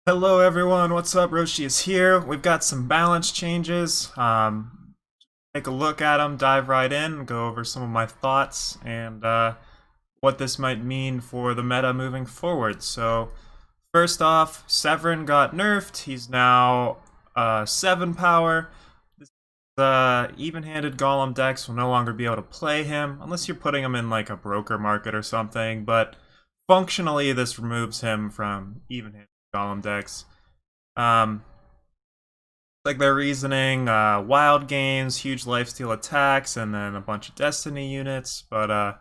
Hello everyone, what's up? Roshi is here. We've got some balance changes. Take a look at them, dive right in, go over some of my thoughts and what this might mean for the meta moving forward. So, first off, Severin got nerfed. He's now 7 power. The even-handed golem decks will no longer be able to play him unless you're putting him in like a broker market or something, but functionally this removes him from even-handed golem decks. Um, like their reasoning, wild games, huge lifesteal attacks, and then a bunch of destiny units, but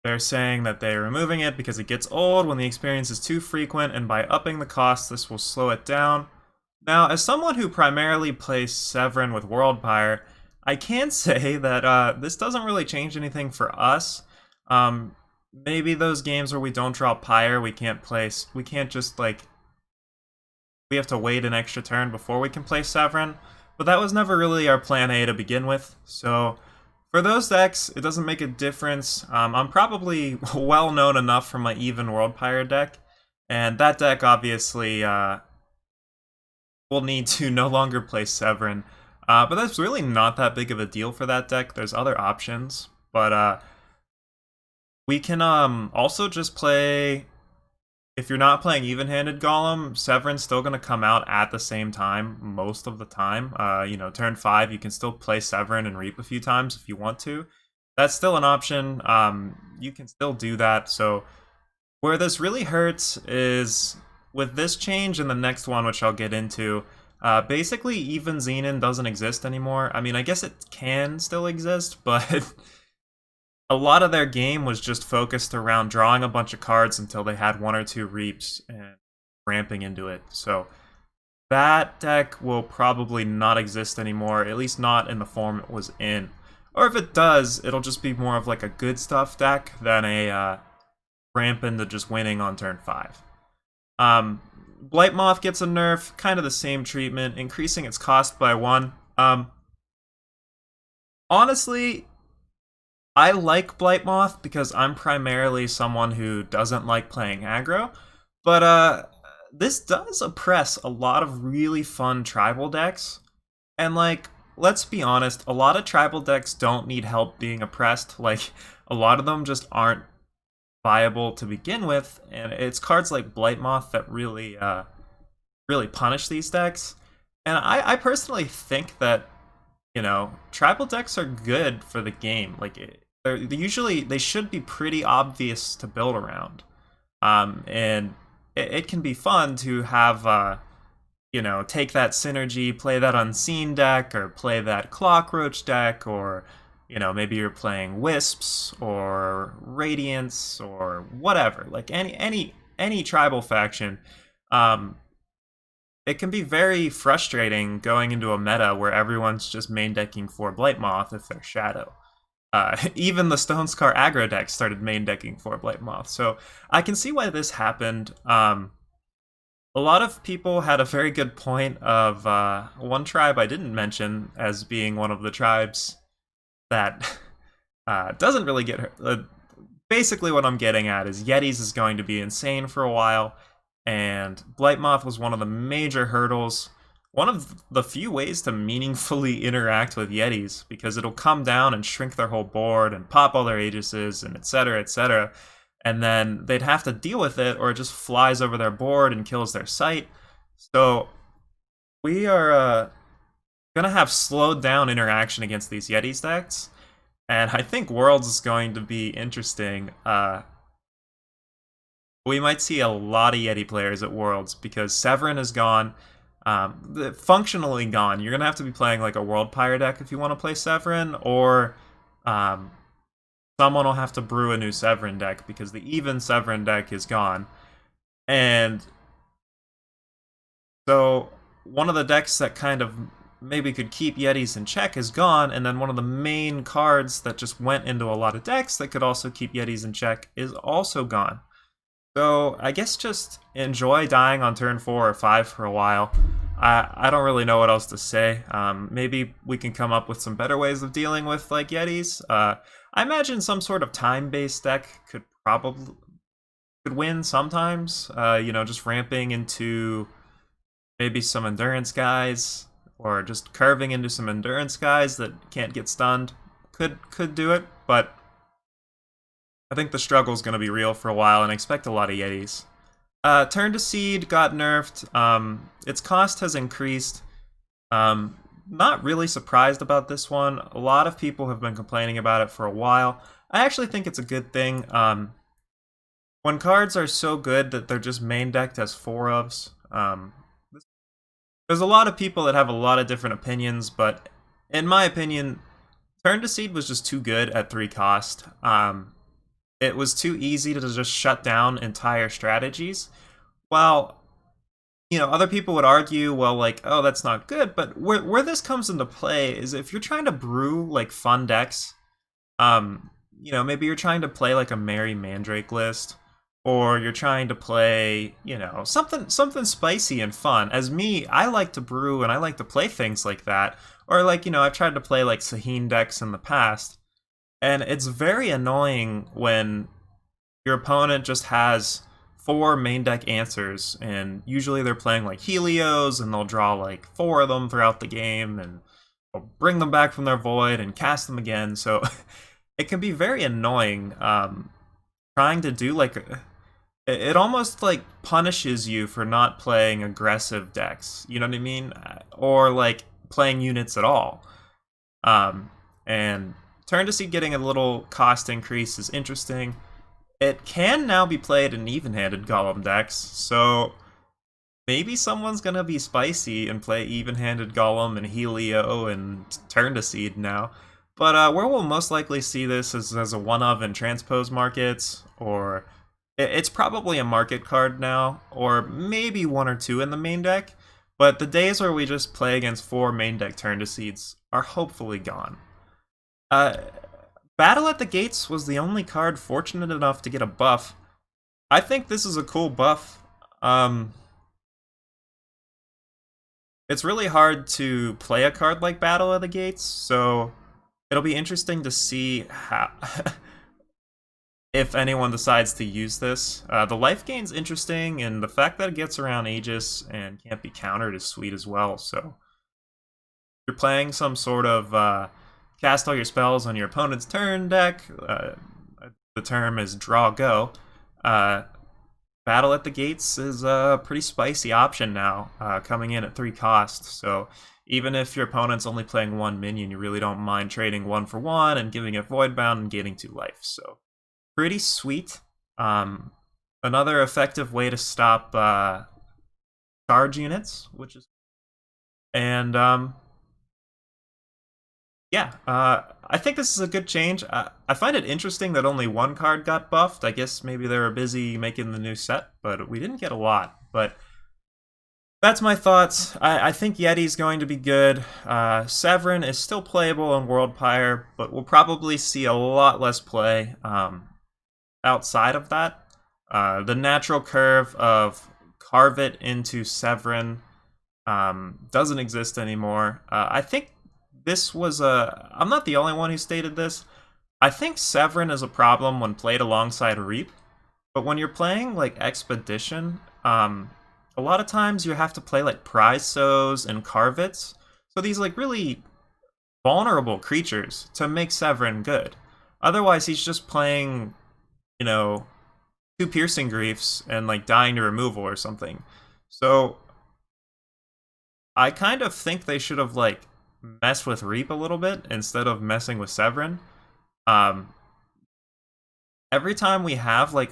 they're saying that they're removing it because it gets old when the experience is too frequent, and by upping the cost, this will slow it down. Now, as someone who primarily plays Severin with Worldpire, I can say that this doesn't really change anything for us. Maybe those games where we don't draw Pyre, we can't just like we have to wait an extra turn before we can play Severin, but that was never really our plan A to begin with, so for those decks, it doesn't make a difference. I'm probably well known enough from my even World Pyre deck, and that deck obviously will need to no longer play Severin, but that's really not that big of a deal for that deck. There's other options, but we can also just play. If you're not playing even-handed Golem, Severin's still going to come out at the same time most of the time. Turn 5, you can still play Severin and Reap a few times if you want to. That's still an option. You can still do that. So where this really hurts is with this change and the next one, which I'll get into. Basically, even Xenon doesn't exist anymore. I mean, I guess it can still exist, but a lot of their game was just focused around drawing a bunch of cards until they had one or two reaps and ramping into it. So that deck will probably not exist anymore, at least not in the form it was in. Or if it does, it'll just be more of like a good stuff deck than a ramp into just winning on turn 5. Blightmoth gets a nerf, kind of the same treatment, increasing its cost by 1. Honestly, I like Blightmoth because I'm primarily someone who doesn't like playing aggro, but this does oppress a lot of really fun tribal decks, and like, let's be honest, a lot of tribal decks don't need help being oppressed, like, a lot of them just aren't viable to begin with, and it's cards like Blightmoth that really punish these decks, and I personally think that tribal decks are good for the game. Like, they should be pretty obvious to build around, and it can be fun to have, take that synergy, play that unseen deck, or play that clockroach deck, or maybe you're playing wisps or radiance or whatever. Like any tribal faction. It can be very frustrating going into a meta where everyone's just main decking for Blightmoth if they're Shadow. Even the Stonescar aggro deck started main decking for Blightmoth, so I can see why this happened. A lot of people had a very good point of one tribe I didn't mention as being one of the tribes that doesn't really get hurt. Basically, what I'm getting at is Yetis is going to be insane for a while, and Blightmoth was one of the major hurdles. One of the few ways to meaningfully interact with Yetis, because it'll come down and shrink their whole board and pop all their Aegises and etc., etc., and then they'd have to deal with it, or it just flies over their board and kills their sight. So we are gonna have slowed down interaction against these Yetis decks, and I think Worlds is going to be interesting. We might see a lot of Yeti players at Worlds because Severin is gone, functionally gone. You're gonna have to be playing like a World Pyre deck if you want to play Severin, or um, someone will have to brew a new Severin deck because the even Severin deck is gone. And so one of the decks that kind of maybe could keep Yetis in check is gone, and then one of the main cards that just went into a lot of decks that could also keep Yetis in check is also gone. So I guess just enjoy dying on turn 4 or 5 for a while. I don't really know what else to say. Maybe we can come up with some better ways of dealing with like Yetis. I imagine some sort of time-based deck could could win sometimes. You know, just ramping into maybe some endurance guys, or just curving into some endurance guys that can't get stunned. Could do it, but I think the struggle is going to be real for a while, and I expect a lot of Yetis. Turn to Seed got nerfed. Its cost has increased. Not really surprised about this one. A lot of people have been complaining about it for a while. I actually think it's a good thing. When cards are so good that they're just main decked as 4-ofs, there's a lot of people that have a lot of different opinions, but in my opinion, Turn to Seed was just too good at 3 cost. It was too easy to just shut down entire strategies. While, you know, other people would argue, well, like, oh, that's not good, but where this comes into play is if you're trying to brew, like, fun decks, you know, maybe you're trying to play, like, a Merry Mandrake list, or you're trying to play, you know, something spicy and fun. As me, I like to brew and I like to play things like that. Or, like, you know, I've tried to play, like, Sahin decks in the past, and it's very annoying when your opponent just has 4 main deck answers, and usually they're playing like Helios, and they'll draw like 4 of them throughout the game, and they'll bring them back from their void and cast them again. So it can be very annoying trying to do like it almost like punishes you for not playing aggressive decks. You know what I mean? Or like playing units at all. And Turn to Seed getting a little cost increase is interesting. It can now be played in even-handed Golem decks, so maybe someone's gonna be spicy and play even-handed Golem and Helio and Turn to Seed now. But where we'll most likely see this is as a one-of in transpose markets, or it's probably a market card now, or maybe 1 or 2 in the main deck. But the days where we just play against 4 main deck Turn to Seeds are hopefully gone. Battle at the Gates was the only card fortunate enough to get a buff. I think this is a cool buff. It's really hard to play a card like Battle at the Gates, so it'll be interesting to see how if anyone decides to use this. The life gain's interesting, and the fact that it gets around Aegis and can't be countered is sweet as well. So if you're playing some sort of cast all your spells on your opponent's turn deck. The term is draw go. Battle at the Gates is a pretty spicy option now, coming in at 3 cost. So even if your opponent's only playing 1 minion, you really don't mind trading 1 for 1 and giving it Voidbound and gaining 2 life. So pretty sweet. Another effective way to stop charge units, which is and yeah, I think this is a good change. I find it interesting that only 1 card got buffed. I guess maybe they were busy making the new set, but we didn't get a lot. But that's my thoughts. I think Yeti's going to be good. Severin is still playable in World Pyre, but we'll probably see a lot less play outside of that. The natural curve of carve it into Severin doesn't exist anymore. I think this was I'm not the only one who stated this. I think Severin is a problem when played alongside Reap, but when you're playing like Expedition, a lot of times you have to play like Prize Sows and Carvets, so these like really vulnerable creatures to make Severin good. Otherwise, he's just playing, you know, 2 Piercing Griefs and like dying to removal or something. So I kind of think they should have like messed with Reap a little bit instead of messing with Severin. Every time we have like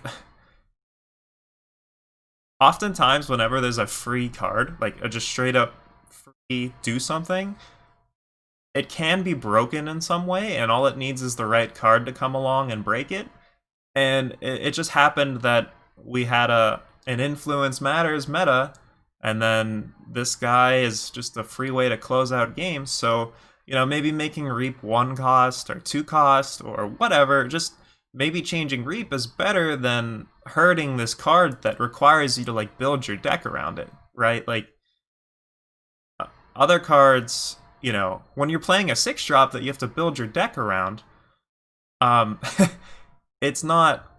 oftentimes whenever there's a free card, like a just straight up free do something, it can be broken in some way, and all it needs is the right card to come along and break it. And it just happened that we had an Influence Matters meta, and then this guy is just a free way to close out games. So, you know, maybe making Reap 1 cost or 2 cost or whatever, just maybe changing Reap is better than hurting this card that requires you to like build your deck around it, right? Like other cards, you know, when you're playing a 6-drop that you have to build your deck around, it's not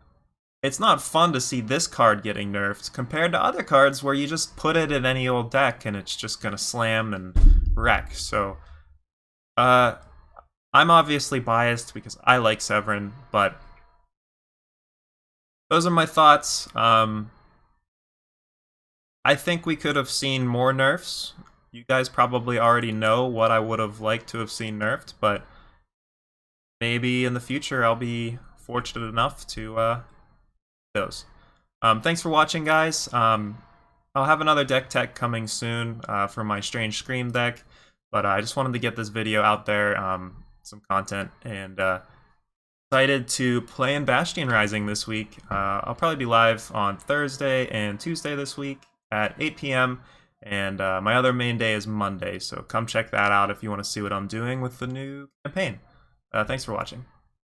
it's not fun to see this card getting nerfed compared to other cards where you just put it in any old deck and it's just gonna slam and wreck. So, I'm obviously biased because I like Severin, but those are my thoughts. I think we could have seen more nerfs. You guys probably already know what I would have liked to have seen nerfed, but maybe in the future I'll be fortunate enough to those. Thanks for watching, guys. I'll have another deck tech coming soon for my Strange Scream deck, but I just wanted to get this video out there, some content, and excited to play in Bastion Rising this week. I'll probably be live on Thursday and Tuesday this week at 8 p.m. And my other main day is Monday, so come check that out if you want to see what I'm doing with the new campaign. Thanks for watching.